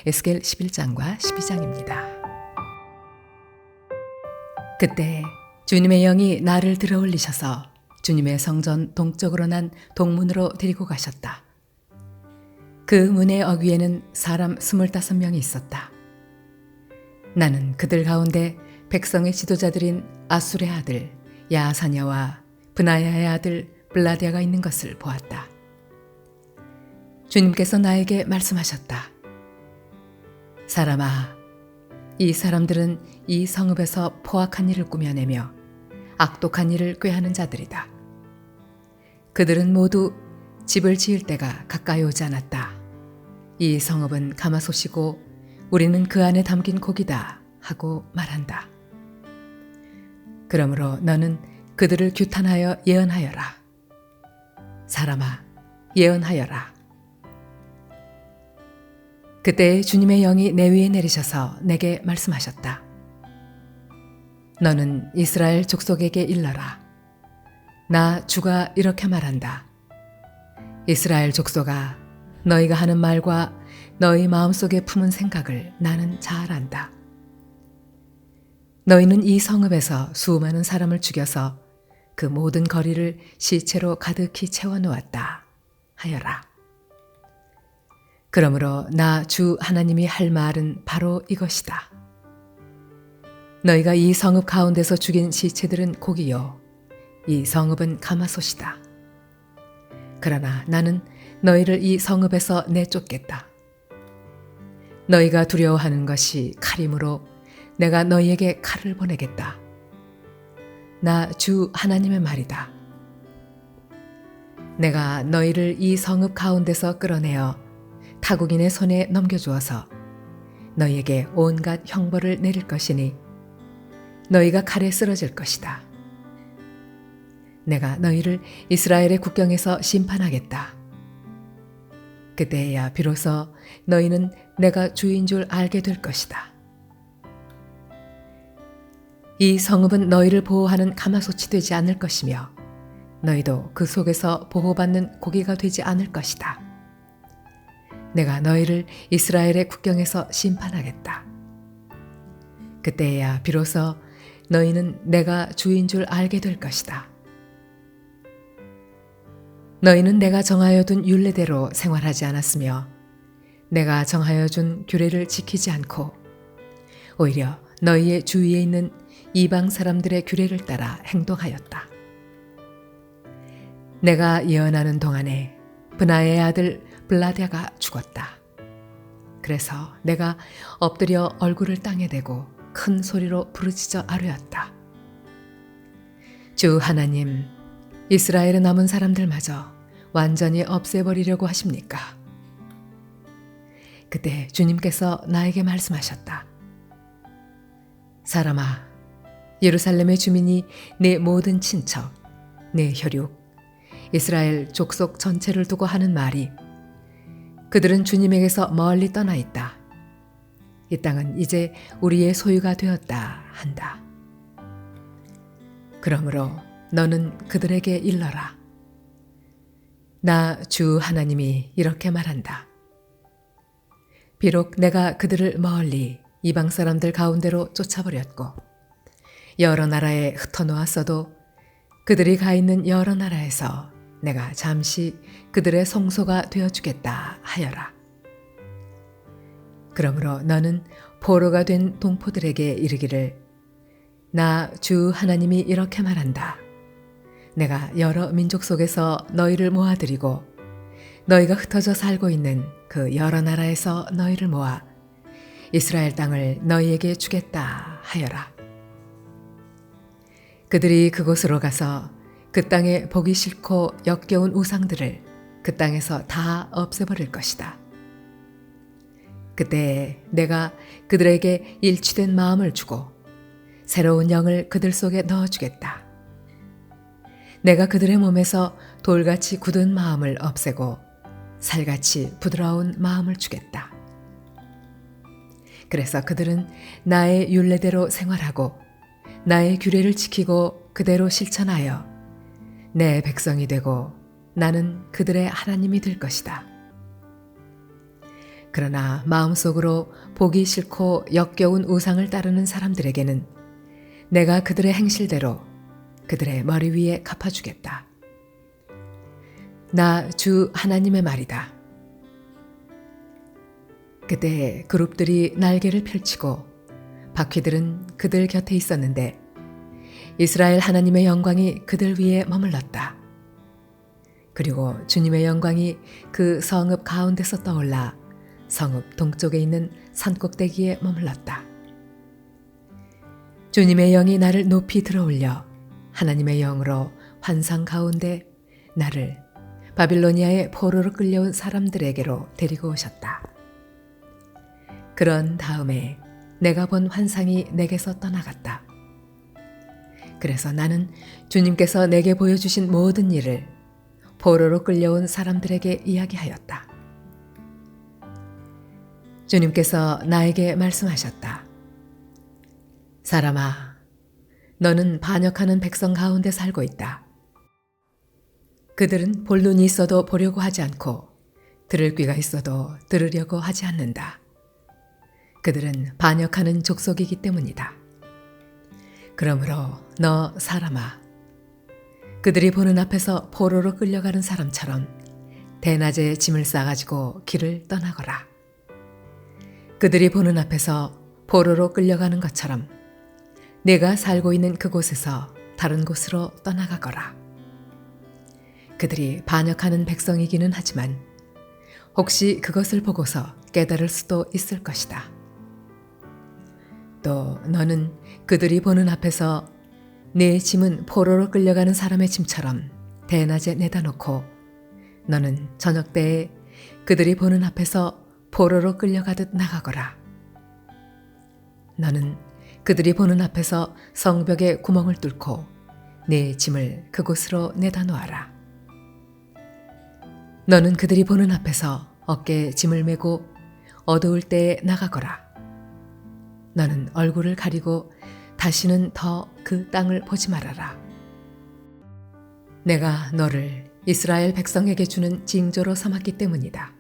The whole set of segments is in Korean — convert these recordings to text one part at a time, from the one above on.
에스겔 11장과 12장입니다. 그때 주님의 영이 나를 들어올리셔서 주님의 성전 동쪽으로 난 동문으로 데리고 가셨다. 그 문의 어귀에는 사람 25명이 있었다. 나는 그들 가운데 백성의 지도자들인 아술의 아들 야사냐와 브나야의 아들 블라디아가 있는 것을 보았다. 주님께서 나에게 말씀하셨다. 사람아, 이 사람들은 이 성읍에서 포악한 일을 꾸며내며 악독한 일을 꾀하는 자들이다. 그들은 모두 집을 지을 때가 가까이 오지 않았다. 이 성읍은 가마솥이고 우리는 그 안에 담긴 고기다 하고 말한다. 그러므로 너는 그들을 규탄하여 예언하여라. 사람아, 예언하여라. 그때 주님의 영이 내 위에 내리셔서 내게 말씀하셨다. 너는 이스라엘 족속에게 일러라. 나 주가 이렇게 말한다. 이스라엘 족속아, 너희가 하는 말과 너희 마음속에 품은 생각을 나는 잘 안다. 너희는 이 성읍에서 수많은 사람을 죽여서 그 모든 거리를 시체로 가득히 채워놓았다 하여라. 그러므로 나 주 하나님이 할 말은 바로 이것이다. 너희가 이 성읍 가운데서 죽인 시체들은 고기요, 이 성읍은 가마솥이다. 그러나 나는 너희를 이 성읍에서 내쫓겠다. 너희가 두려워하는 것이 칼이므로 내가 너희에게 칼을 보내겠다. 나 주 하나님의 말이다. 내가 너희를 이 성읍 가운데서 끌어내어 타국인의 손에 넘겨주어서 너희에게 온갖 형벌을 내릴 것이니 너희가 칼에 쓰러질 것이다. 내가 너희를 이스라엘의 국경에서 심판하겠다. 그때야 비로소 너희는 내가 주인 줄 알게 될 것이다. 이 성읍은 너희를 보호하는 가마솥이 되지 않을 것이며 너희도 그 속에서 보호받는 고기가 되지 않을 것이다. 내가 너희를 이스라엘의 국경에서 심판하겠다. 그때야 비로소 너희는 내가 주인 줄 알게 될 것이다. 너희는 내가 정하여 둔 율례대로 생활하지 않았으며 내가 정하여 준 규례를 지키지 않고 오히려 너희의 주위에 있는 이방 사람들의 규례를 따라 행동하였다. 내가 예언하는 동안에 브나야의 아들 블라디아가 죽었다. 그래서 내가 엎드려 얼굴을 땅에 대고 큰 소리로 부르짖어 아뢰었다. 주 하나님, 이스라엘의 남은 사람들마저 완전히 없애버리려고 하십니까? 그때 주님께서 나에게 말씀하셨다. 사람아, 예루살렘의 주민이 내 모든 친척, 내 혈육, 이스라엘 족속 전체를 두고 하는 말이 그들은 주님에게서 멀리 떠나 있다. 이 땅은 이제 우리의 소유가 되었다 한다. 그러므로 너는 그들에게 일러라. 나 주 하나님이 이렇게 말한다. 비록 내가 그들을 멀리 이방 사람들 가운데로 쫓아버렸고 여러 나라에 흩어놓았어도 그들이 가 있는 여러 나라에서 내가 잠시 그들의 성소가 되어주겠다 하여라. 그러므로 너는 포로가 된 동포들에게 이르기를 나 주 하나님이 이렇게 말한다. 내가 여러 민족 속에서 너희를 모아들이고 너희가 흩어져 살고 있는 그 여러 나라에서 너희를 모아 이스라엘 땅을 너희에게 주겠다 하여라. 그들이 그곳으로 가서 그 땅에 보기 싫고 역겨운 우상들을 그 땅에서 다 없애버릴 것이다. 그때 내가 그들에게 일치된 마음을 주고 새로운 영을 그들 속에 넣어주겠다. 내가 그들의 몸에서 돌같이 굳은 마음을 없애고 살같이 부드러운 마음을 주겠다. 그래서 그들은 나의 율례대로 생활하고 나의 규례를 지키고 그대로 실천하여 내 백성이 되고 나는 그들의 하나님이 될 것이다. 그러나 마음속으로 보기 싫고 역겨운 우상을 따르는 사람들에게는 내가 그들의 행실대로 그들의 머리 위에 갚아주겠다. 나 주 하나님의 말이다. 그때 그룹들이 날개를 펼치고 바퀴들은 그들 곁에 있었는데 이스라엘 하나님의 영광이 그들 위에 머물렀다. 그리고 주님의 영광이 그 성읍 가운데서 떠올라 성읍 동쪽에 있는 산꼭대기에 머물렀다. 주님의 영이 나를 높이 들어올려 하나님의 영으로 환상 가운데 나를 바빌로니아의 포로로 끌려온 사람들에게로 데리고 오셨다. 그런 다음에 내가 본 환상이 내게서 떠나갔다. 그래서 나는 주님께서 내게 보여주신 모든 일을 포로로 끌려온 사람들에게 이야기하였다. 주님께서 나에게 말씀하셨다. 사람아, 너는 반역하는 백성 가운데 살고 있다. 그들은 볼 눈이 있어도 보려고 하지 않고 들을 귀가 있어도 들으려고 하지 않는다. 그들은 반역하는 족속이기 때문이다. 그러므로 너 사람아, 그들이 보는 앞에서 포로로 끌려가는 사람처럼 대낮에 짐을 싸가지고 길을 떠나거라. 그들이 보는 앞에서 포로로 끌려가는 것처럼 내가 살고 있는 그곳에서 다른 곳으로 떠나가거라. 그들이 반역하는 백성이기는 하지만 혹시 그것을 보고서 깨달을 수도 있을 것이다. 또 너는 그들이 보는 앞에서 내 짐은 포로로 끌려가는 사람의 짐처럼 대낮에 내다 놓고 너는 저녁 때에 그들이 보는 앞에서 포로로 끌려가듯 나가거라. 너는 그들이 보는 앞에서 성벽에 구멍을 뚫고 내 짐을 그곳으로 내다 놓아라. 너는 그들이 보는 앞에서 어깨에 짐을 메고 어두울 때에 나가거라. 너는 얼굴을 가리고 다시는 더 그 땅을 보지 말아라. 내가 너를 이스라엘 백성에게 주는 징조로 삼았기 때문이다.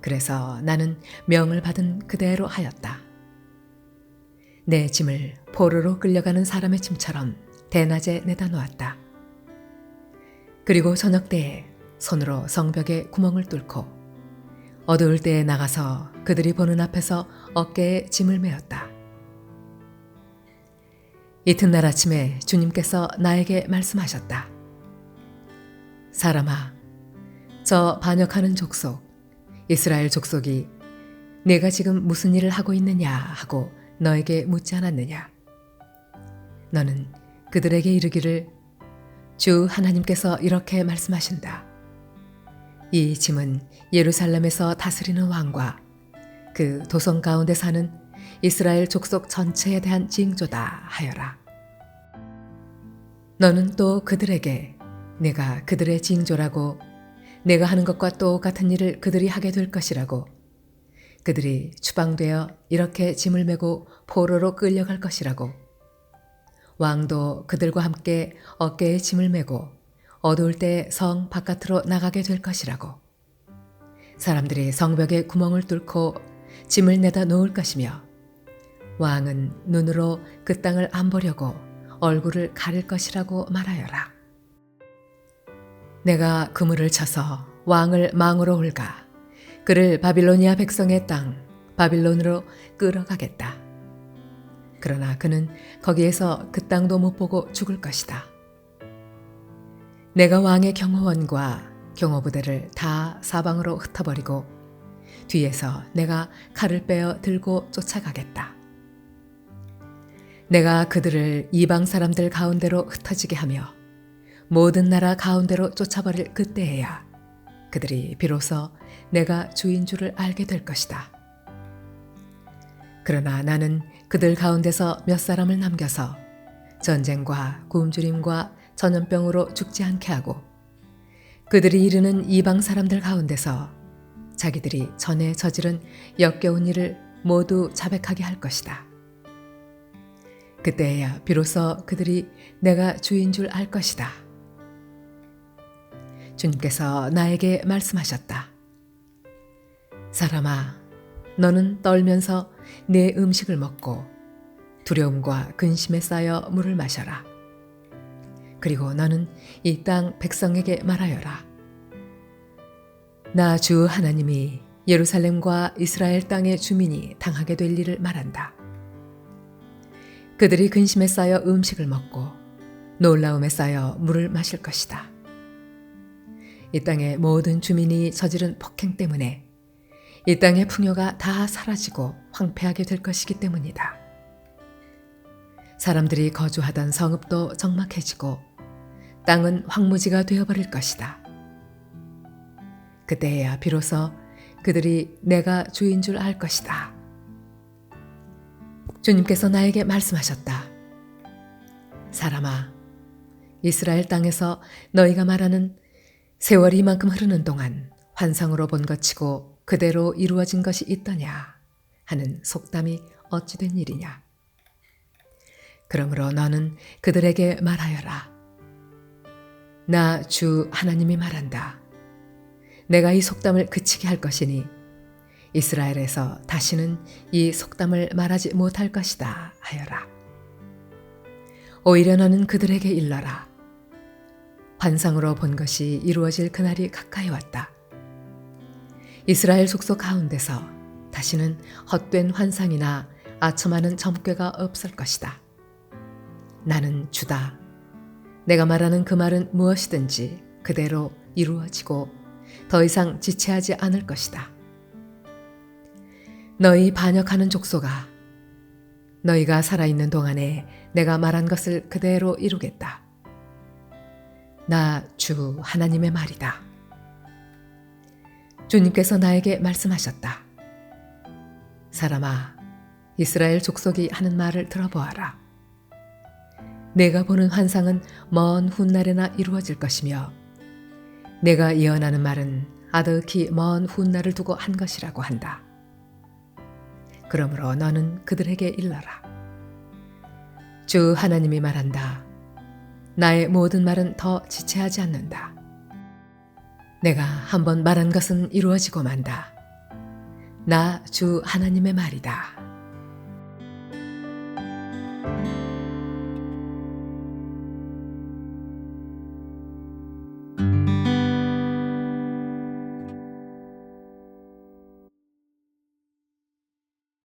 그래서 나는 명을 받은 그대로 하였다. 내 짐을 포로로 끌려가는 사람의 짐처럼 대낮에 내다 놓았다. 그리고 저녁 때에 손으로 성벽에 구멍을 뚫고 어두울 때에 나가서 그들이 보는 앞에서 어깨에 짐을 메었다. 이튿날 아침에 주님께서 나에게 말씀하셨다. 사람아, 저 반역하는 족속, 이스라엘 족속이 내가 지금 무슨 일을 하고 있느냐 하고 너에게 묻지 않았느냐? 너는 그들에게 이르기를 주 하나님께서 이렇게 말씀하신다. 이 짐은 예루살렘에서 다스리는 왕과 그 도성 가운데 사는 이스라엘 족속 전체에 대한 징조다 하여라. 너는 또 그들에게 내가 그들의 징조라고 내가 하는 것과 똑같은 일을 그들이 하게 될 것이라고 그들이 추방되어 이렇게 짐을 메고 포로로 끌려갈 것이라고 왕도 그들과 함께 어깨에 짐을 메고 어두울 때 성 바깥으로 나가게 될 것이라고 사람들이 성벽에 구멍을 뚫고 짐을 내다 놓을 것이며 왕은 눈으로 그 땅을 안 보려고 얼굴을 가릴 것이라고 말하여라. 내가 그물을 쳐서 왕을 망으로 홀가 그를 바빌로니아 백성의 땅 바빌론으로 끌어가겠다. 그러나 그는 거기에서 그 땅도 못 보고 죽을 것이다. 내가 왕의 경호원과 경호부대를 다 사방으로 흩어버리고 뒤에서 내가 칼을 빼어 들고 쫓아가겠다. 내가 그들을 이방 사람들 가운데로 흩어지게 하며 모든 나라 가운데로 쫓아버릴 그때에야 그들이 비로소 내가 주인 줄을 알게 될 것이다. 그러나 나는 그들 가운데서 몇 사람을 남겨서 전쟁과 굶주림과 전염병으로 죽지 않게 하고 그들이 이르는 이방 사람들 가운데서 자기들이 전에 저지른 역겨운 일을 모두 자백하게 할 것이다. 그때야 비로소 그들이 내가 주인 줄 알 것이다. 주님께서 나에게 말씀하셨다. 사람아, 너는 떨면서 내 음식을 먹고 두려움과 근심에 쌓여 물을 마셔라. 그리고 너는 이 땅 백성에게 말하여라. 나 주 하나님이 예루살렘과 이스라엘 땅의 주민이 당하게 될 일을 말한다. 그들이 근심에 쌓여 음식을 먹고 놀라움에 쌓여 물을 마실 것이다. 이 땅의 모든 주민이 저지른 폭행 때문에 이 땅의 풍요가 다 사라지고 황폐하게 될 것이기 때문이다. 사람들이 거주하던 성읍도 적막해지고 땅은 황무지가 되어버릴 것이다. 그때야 비로소 그들이 내가 주인 줄 알 것이다. 주님께서 나에게 말씀하셨다. 사람아, 이스라엘 땅에서 너희가 말하는 세월이 이만큼 흐르는 동안 환상으로 본 것치고 그대로 이루어진 것이 있더냐 하는 속담이 어찌 된 일이냐. 그러므로 너는 그들에게 말하여라. 나 주 하나님이 말한다. 내가 이 속담을 그치게 할 것이니 이스라엘에서 다시는 이 속담을 말하지 못할 것이다 하여라. 오히려 너는 그들에게 일러라. 환상으로 본 것이 이루어질 그날이 가까이 왔다. 이스라엘 족속 가운데서 다시는 헛된 환상이나 아첨하는 점괘가 없을 것이다. 나는 주다. 내가 말하는 그 말은 무엇이든지 그대로 이루어지고 더 이상 지체하지 않을 것이다. 너희 반역하는 족속아, 너희가 살아있는 동안에 내가 말한 것을 그대로 이루겠다. 나 주 하나님의 말이다. 주님께서 나에게 말씀하셨다. 사람아, 이스라엘 족속이 하는 말을 들어보아라. 내가 보는 환상은 먼 훗날에나 이루어질 것이며 내가 예언하는 말은 아득히 먼 훗날을 두고 한 것이라고 한다. 그러므로 너는 그들에게 일러라. 주 하나님이 말한다. 나의 모든 말은 더 지체하지 않는다. 내가 한번 말한 것은 이루어지고 만다. 나 주 하나님의 말이다.